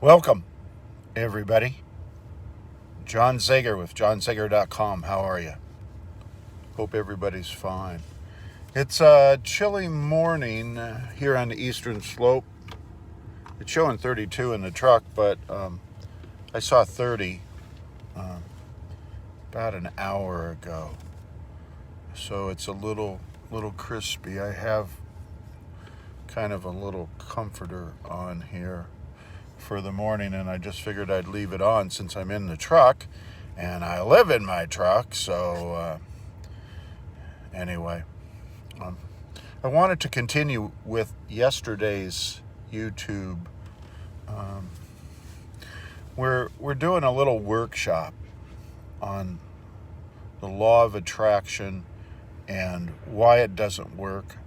Welcome, everybody. John Zager with johnzager.com. How are you? Hope everybody's fine. It's a chilly morning here on the eastern slope. It's showing 32 in the truck, but I saw 30 about an hour ago. So it's a little crispy. I have kind of a little comforter on here for the morning, and I just figured I'd leave it on since I'm in the truck and I live in my truck. So anyway, I wanted to continue with yesterday's YouTube. um, we're doing a little workshop on the law of attraction and why it doesn't work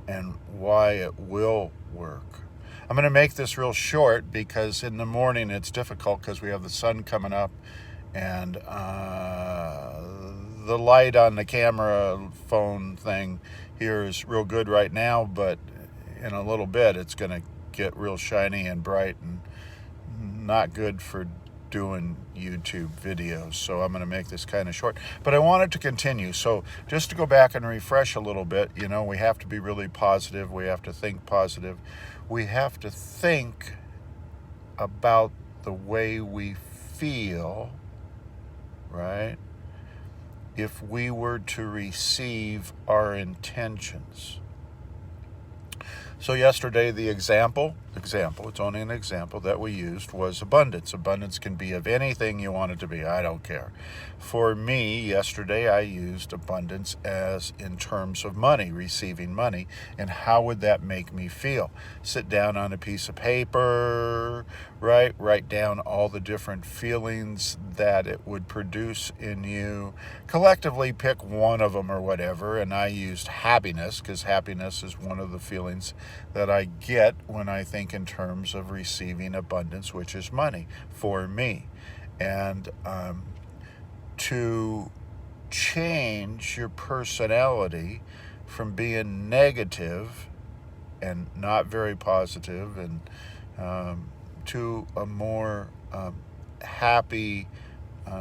and why it will work. I'm going to make this real short because in the morning it's difficult because we have the sun coming up, and the light on the camera phone thing here is real good right now, but in a little bit it's going to get real shiny and bright and not good for doing YouTube videos. So I'm going to make this kind of short, but I wanted to continue. So just to go back and refresh a little bit, we have to be really positive. We have to think positive. We have to think about the way we feel, right? If we were to receive our intentions. So yesterday, the example, it's only an example that we used, was abundance. Abundance can be of anything you want it to be. I don't care. For me, yesterday, I used abundance as in terms of money, receiving money. And how would that make me feel? Sit down on a piece of paper, right? Write down all the different feelings that it would produce in you. Collectively pick one of them or whatever. And I used happiness because happiness is one of the feelings that I get when I think in terms of receiving abundance, which is money for me. And to change your personality from being negative and not very positive and to a more happy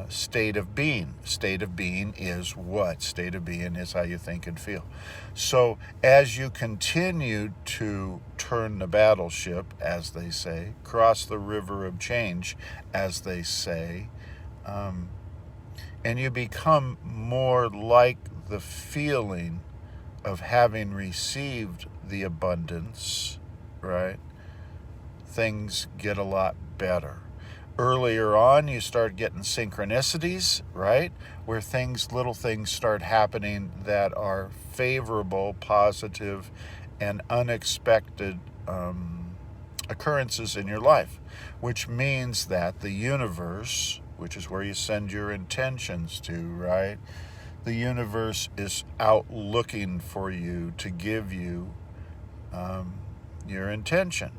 state of being. State of being is what? State of being is how you think and feel. So as you continue to turn the battleship, as they say, cross the river of change, as they say, and you become more like the feeling of having received the abundance, right? Things get a lot better. Earlier on, you start getting synchronicities, right? Where little things start happening that are favorable, positive, and unexpected occurrences in your life, which means that the universe, which is where you send your intentions to, right? The universe is out looking for you to give you your intention,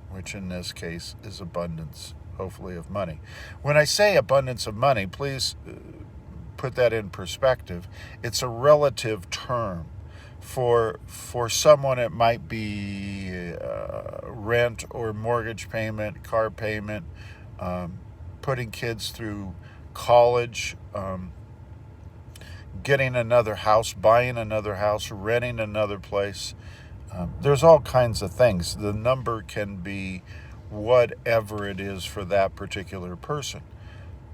which in this case is abundance, hopefully, of money. When I say abundance of money, please put that in perspective. It's a relative term. For someone, it might be rent or mortgage payment, car payment, putting kids through college, getting another house, buying another house, renting another place. There's all kinds of things. The number can be whatever it is for that particular person.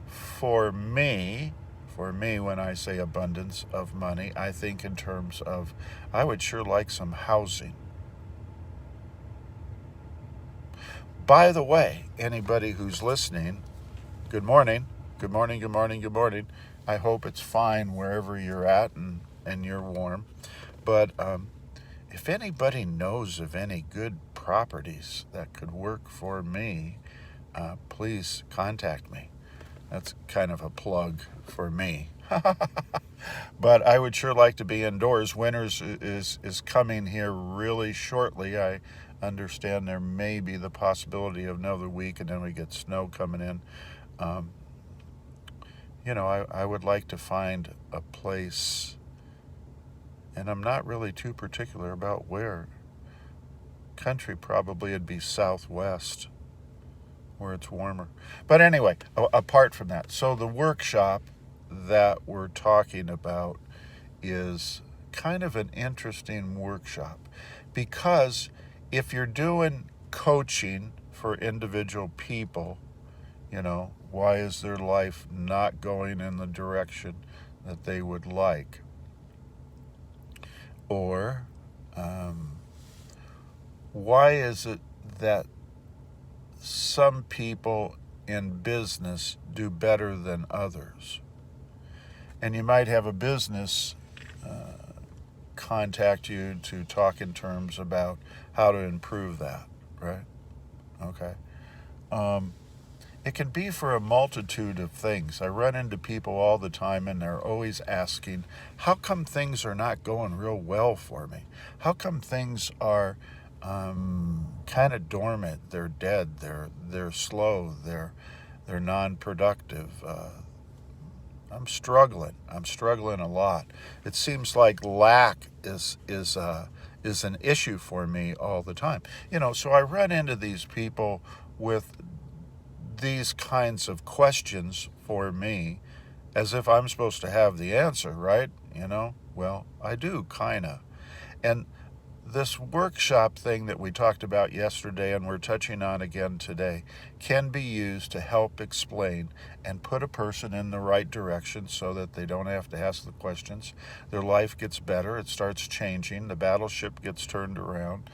For me, when I say abundance of money, I think in terms of, I would sure like some housing. By the way, anybody who's listening, good morning. Good morning, good morning, good morning. I hope it's fine wherever you're at and you're warm. But if anybody knows of any good properties that could work for me, please contact me. That's kind of a plug for me. But I would sure like to be indoors. Winter's is coming here really shortly. I understand there may be the possibility of another week, and then we get snow coming in. Um, I would like to find a place, and I'm not really too particular about where. Country probably would be Southwest. where it's warmer. But anyway, apart from that, so the workshop that we're talking about is kind of an interesting workshop, because if you're doing coaching for individual people, why is their life not going in the direction that they would like? Or why is it that some people in business do better than others? And you might have a business contact you to talk in terms about how to improve that, right? Okay. It can be for a multitude of things. I run into people all the time, and they're always asking, how come things are not going real well for me? How come things are kind of dormant? They're dead. They're slow. They're non-productive. I'm struggling a lot. It seems like lack is an issue for me all the time. So I run into these people with these kinds of questions for me, as if I'm supposed to have the answer, right? Well, I do, kind of. And this workshop thing that we talked about yesterday and we're touching on again today can be used to help explain and put a person in the right direction so that they don't have to ask the questions. Their life gets better. It starts changing. The battleship gets turned around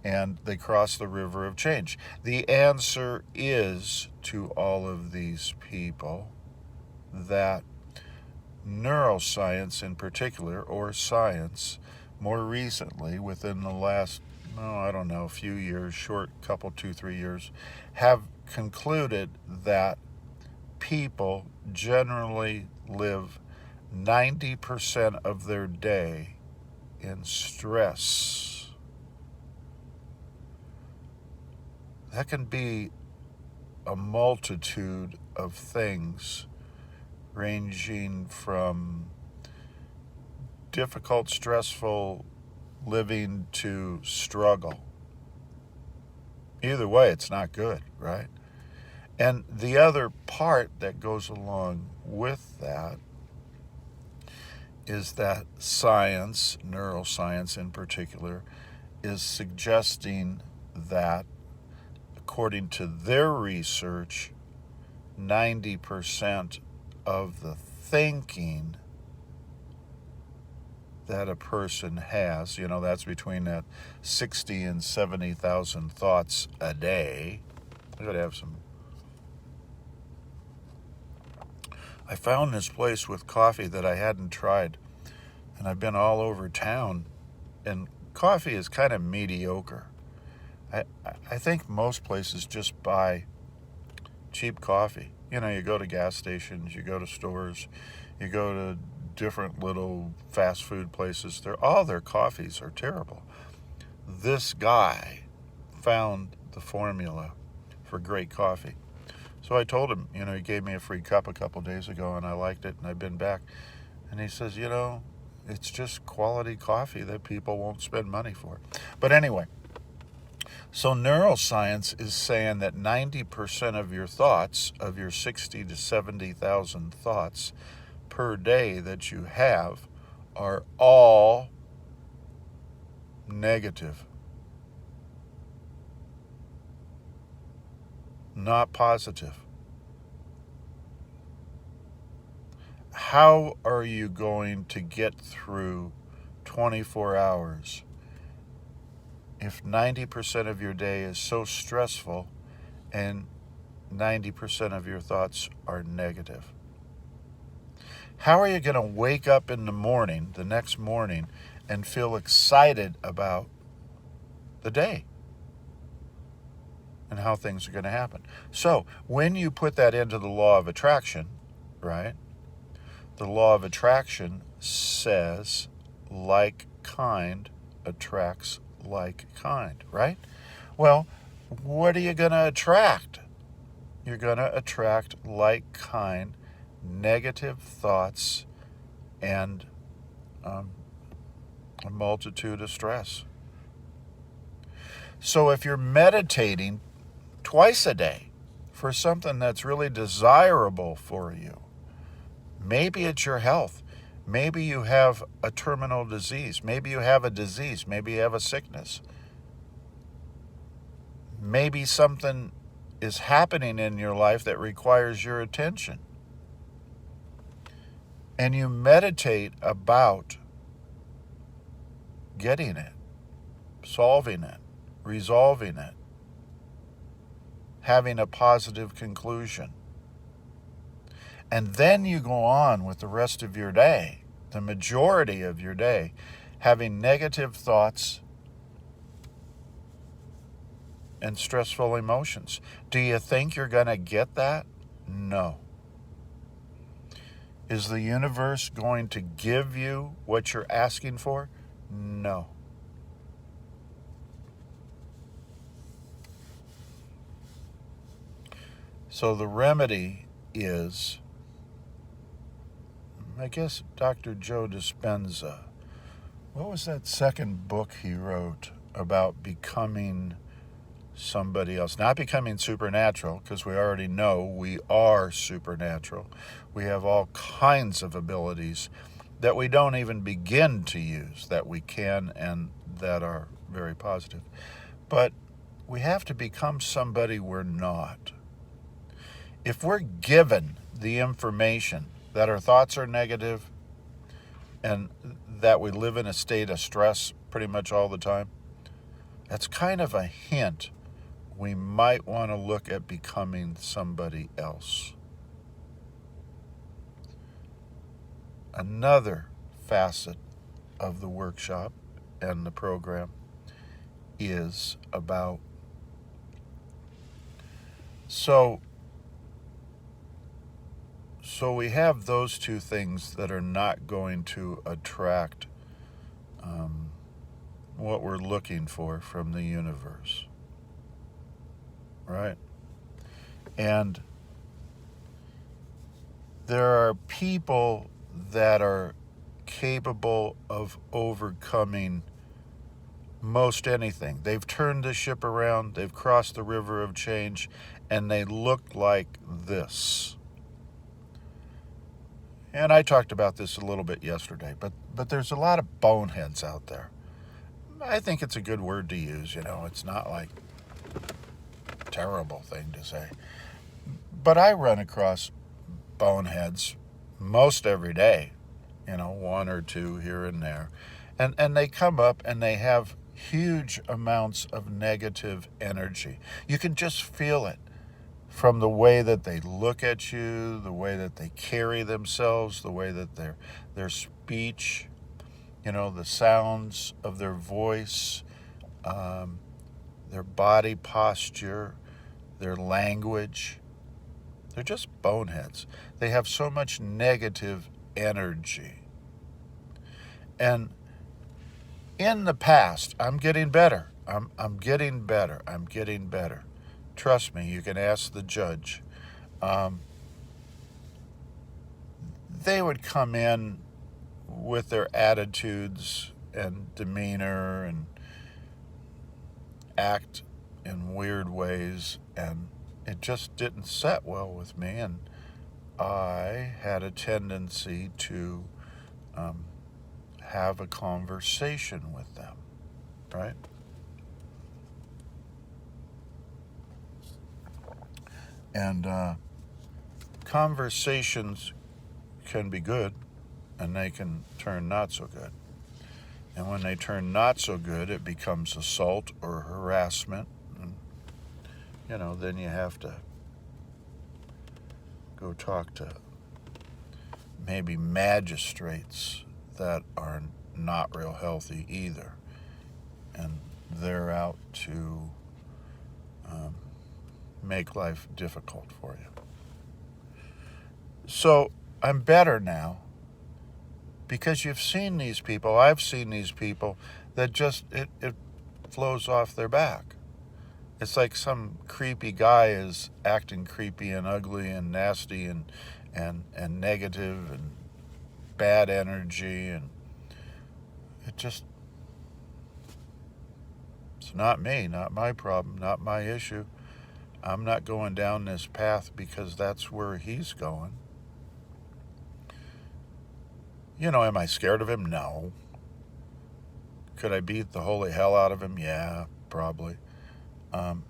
and they cross the river of change. The answer is, to all of these people, that neuroscience in particular, or science, more recently, within the last, few years, short couple, 2-3 years, have concluded that people generally live 90% of their day in stress. That can be a multitude of things, ranging from difficult, stressful living to struggle. Either way, it's not good, right? And the other part that goes along with that is that science, neuroscience in particular, is suggesting that, according to their research, 90% of the thinking that a person has, that's between that 60 and 70,000 thoughts a day. I gotta have some. I found this place with coffee that I hadn't tried, and I've been all over town, and coffee is kind of mediocre. I think most places just buy cheap coffee. You go to gas stations, you go to stores, you go to different little fast food places. All their coffees are terrible. This guy found the formula for great coffee. So I told him, he gave me a free cup a couple days ago, and I liked it, and I've been back. And he says, it's just quality coffee that people won't spend money for. But anyway, so neuroscience is saying that 90% of your thoughts, of your 60 to 70,000 thoughts per day that you have, are all negative, not positive. How are you going to get through 24 hours if 90% of your day is so stressful and 90% of your thoughts are negative? How are you going to wake up in the next morning, and feel excited about the day and how things are going to happen? So when you put that into the law of attraction, right? The law of attraction says like kind attracts like kind, right? Well, what are you going to attract? You're going to attract like kind negative thoughts and a multitude of stress. So if you're meditating twice a day for something that's really desirable for you. Maybe it's your health. Maybe you have a terminal disease. Maybe you have a disease. Maybe you have a sickness. Maybe something is happening in your life that requires your attention. And you meditate about getting it, solving it, resolving it, having a positive conclusion. And then you go on with the rest of your day, the majority of your day, having negative thoughts and stressful emotions. Do you think you're going to get that? No. Is the universe going to give you what you're asking for? No. So the remedy is, I guess, Dr. Joe Dispenza. What was that second book he wrote about becoming somebody else? Not becoming supernatural, because we already know we are supernatural. We have all kinds of abilities that we don't even begin to use, that we can and that are very positive. But we have to become somebody we're not. If we're given the information that our thoughts are negative and that we live in a state of stress pretty much all the time, that's kind of a hint we might want to look at becoming somebody else. Another facet of the workshop and the program is about, so we have those two things that are not going to attract what we're looking for from the universe, right? And there are people that are capable of overcoming most anything. They've turned the ship around, they've crossed the river of change, and they look like this. And I talked about this a little bit yesterday, but there's a lot of boneheads out there. I think it's a good word to use, it's not like a terrible thing to say. But I run across boneheads most every day, one or two here and there. And they come up and they have huge amounts of negative energy. You can just feel it from the way that they look at you, the way that they carry themselves, the way that their speech, the sounds of their voice, their body posture, their language. They're just boneheads. They have so much negative energy. And in the past, I'm getting better. I'm getting better. I'm getting better. Trust me, you can ask the judge. They would come in with their attitudes and demeanor and act in weird ways, and it just didn't set well with me, and I had a tendency to have a conversation with them, right? And conversations can be good, and they can turn not so good. And when they turn not so good, it becomes assault or harassment. And, then you have to go talk to maybe magistrates that are not real healthy either. And they're out to make life difficult for you. So I'm better now because you've seen these people. I've seen these people that just, it flows off their back. It's like some creepy guy is acting creepy and ugly and nasty and negative and bad energy, and it's not me, not my problem, not my issue. I'm not going down this path because that's where he's going. Am I scared of him? No. Could I beat the holy hell out of him? Yeah, probably. Um,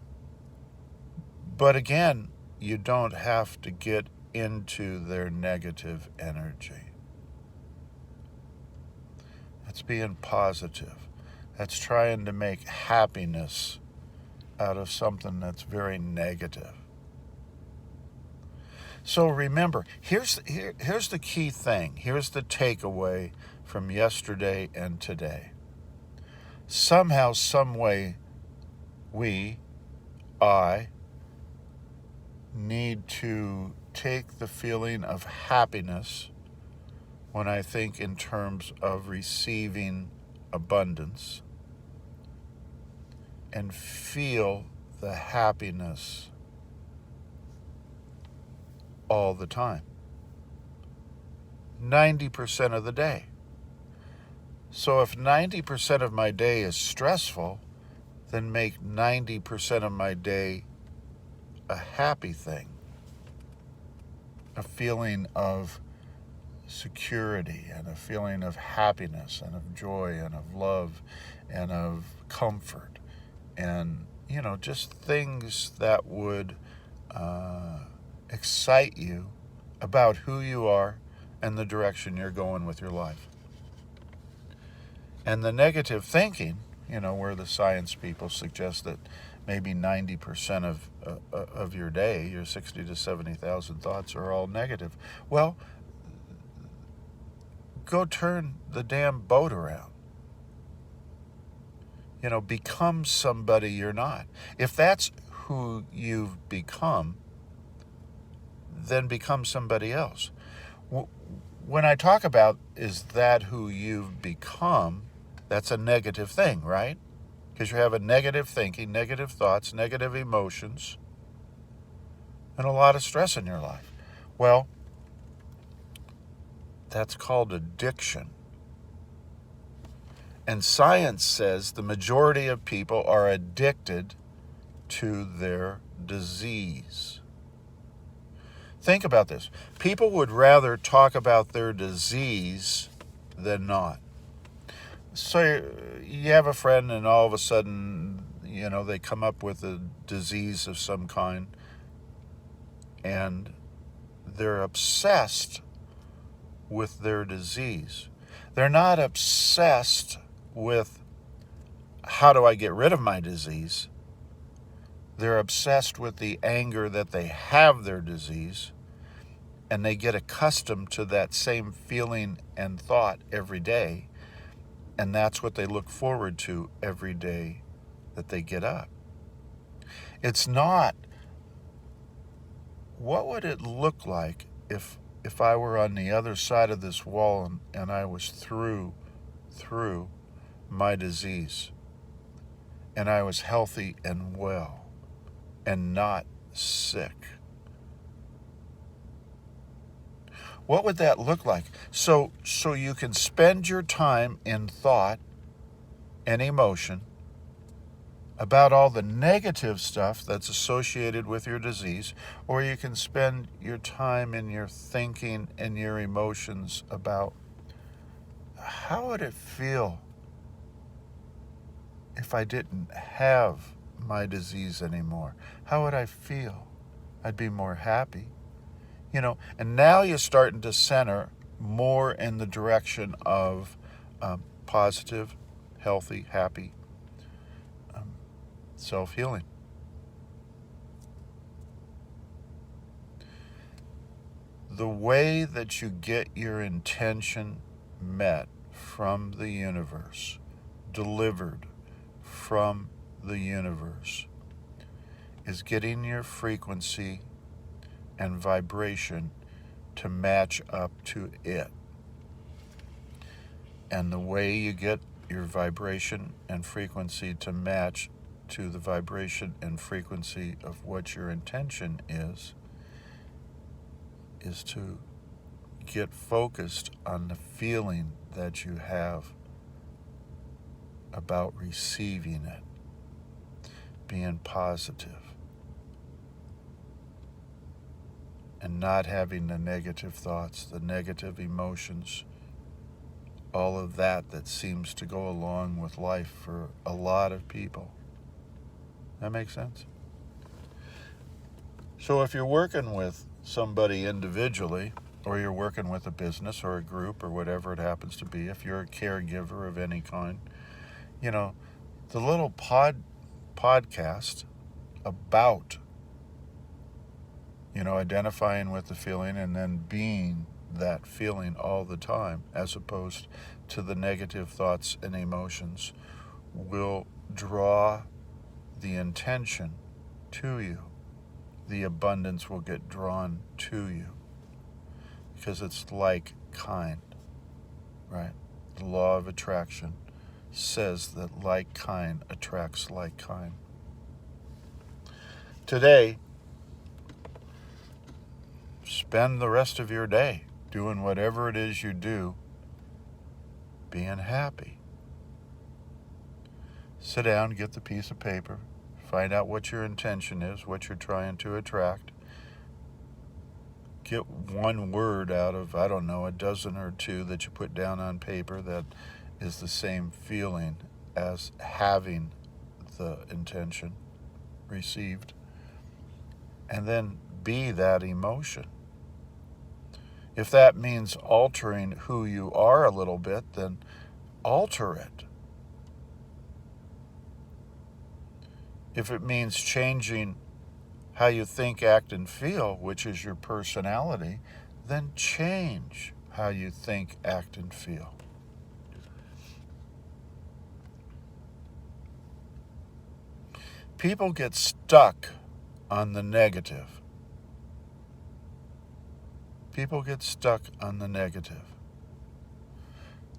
but again, you don't have to get into their negative energy. That's being positive. That's trying to make happiness out of something that's very negative. So remember, here's the key thing. Here's the takeaway from yesterday and today. Somehow, some way, I need to take the feeling of happiness when I think in terms of receiving abundance and feel the happiness all the time, 90% of the day. So if 90% of my day is stressful, then make 90% of my day a happy thing, a feeling of security and a feeling of happiness and of joy and of love and of comfort and, just things that would excite you about who you are and the direction you're going with your life. And the negative thinking, where the science people suggest that maybe 90% of your day, your 60 to 70,000 thoughts are all negative. Well, go turn the damn boat around. Become somebody you're not. If that's who you've become, then become somebody else. When I talk about is that who you've become, that's a negative thing, right? Because you have a negative thinking, negative thoughts, negative emotions, and a lot of stress in your life. Well, that's called addiction. And science says the majority of people are addicted to their disease. Think about this. People would rather talk about their disease than not. So you have a friend and all of a sudden, they come up with a disease of some kind and they're obsessed with their disease. They're not obsessed with how do I get rid of my disease. They're obsessed with the anger that they have their disease, and they get accustomed to that same feeling and thought every day, and that's what they look forward to every day that they get up. It's not, what would it look like if I were on the other side of this wall and I was through my disease, and I was healthy and well and not sick? What would that look like? So you can spend your time in thought and emotion about all the negative stuff that's associated with your disease, or you can spend your time in your thinking and your emotions about how would it feel if I didn't have my disease anymore? How would I feel? I'd be more happy. And now you're starting to center more in the direction of positive, healthy, happy self-healing. The way that you get your intention met from the universe, delivered from the universe, is getting your frequency and vibration to match up to it. And the way you get your vibration and frequency to match to the vibration and frequency of what your intention is to get focused on the feeling that you have about receiving it, being positive. and not having the negative thoughts, the negative emotions, all of that seems to go along with life for a lot of people. That makes sense? So if you're working with somebody individually, or you're working with a business or a group or whatever it happens to be, if you're a caregiver of any kind, the little podcast about, identifying with the feeling and then being that feeling all the time, as opposed to the negative thoughts and emotions, will draw the intention to you. The abundance will get drawn to you because it's like kind, right? The law of attraction says that like kind attracts like kind. Today, spend the rest of your day doing whatever it is you do, being happy. Sit down, get the piece of paper, find out what your intention is, what you're trying to attract. Get one word out of, a dozen or two that you put down on paper that is the same feeling as having the intention received. And then be that emotion. If that means altering who you are a little bit, then alter it. If it means changing how you think, act, and feel, which is your personality, then change how you think, act, and feel. People get stuck on the negative. People get stuck on the negative.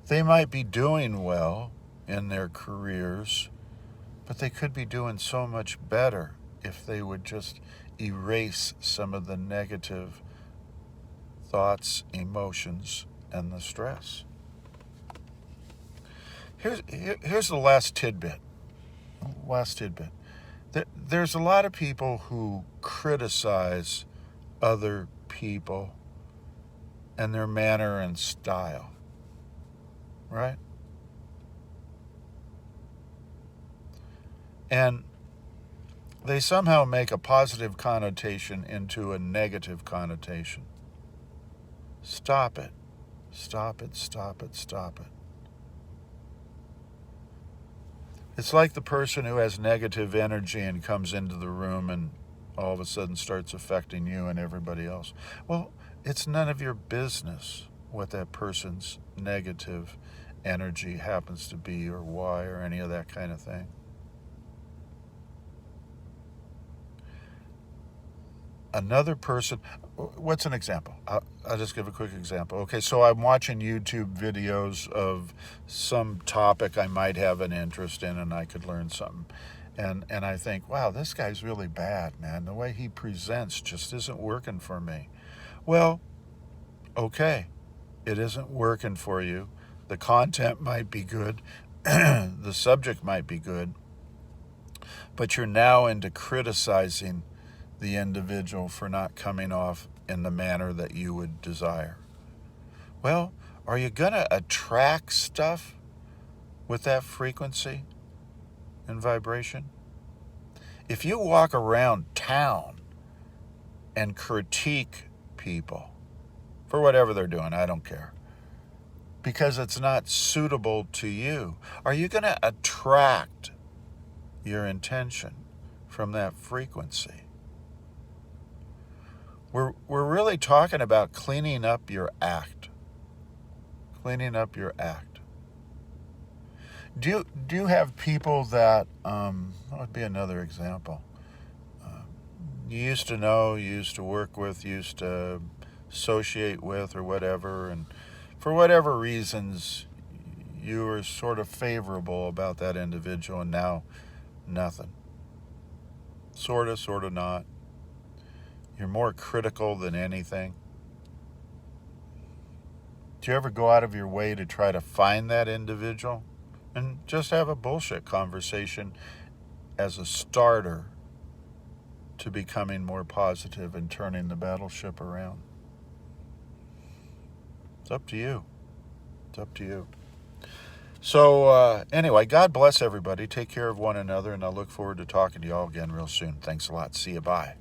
They might be doing well in their careers, but they could be doing so much better if they would just erase some of the negative thoughts, emotions, and the stress. Here's the last tidbit. There's a lot of people who criticize other people and their manner and style, right? And they somehow make a positive connotation into a negative connotation. Stop it. Stop it, stop it, stop it. It's like the person who has negative energy and comes into the room and all of a sudden starts affecting you and everybody else. Well, it's none of your business what that person's negative energy happens to be or why or any of that kind of thing. Another person, what's an example? I'll just give a quick example. Okay, so I'm watching YouTube videos of some topic I might have an interest in and I could learn something. And I think, wow, this guy's really bad, man. The way he presents just isn't working for me. Well, okay, it isn't working for you. The content might be good. The subject might be good. But you're now into criticizing the individual for not coming off in the manner that you would desire. Well, are you going to attract stuff with that frequency and vibration? If you walk around town and critique people for whatever they're doing, I don't care, because it's not suitable to you, are you going to attract your intention from that frequency? We're really talking about cleaning up your act. Cleaning up your act. Do you have people that, what would be another example? You used to know, you used to work with, you used to associate with or whatever, and for whatever reasons, you were sort of favorable about that individual, and now nothing. Sort of not. You're more critical than anything. Do you ever go out of your way to try to find that individual and just have a bullshit conversation as a starter to becoming more positive and turning the battleship around. It's up to you. It's up to you. So anyway, God bless everybody. Take care of one another, and I look forward to talking to you all again real soon. Thanks a lot. See you. Bye.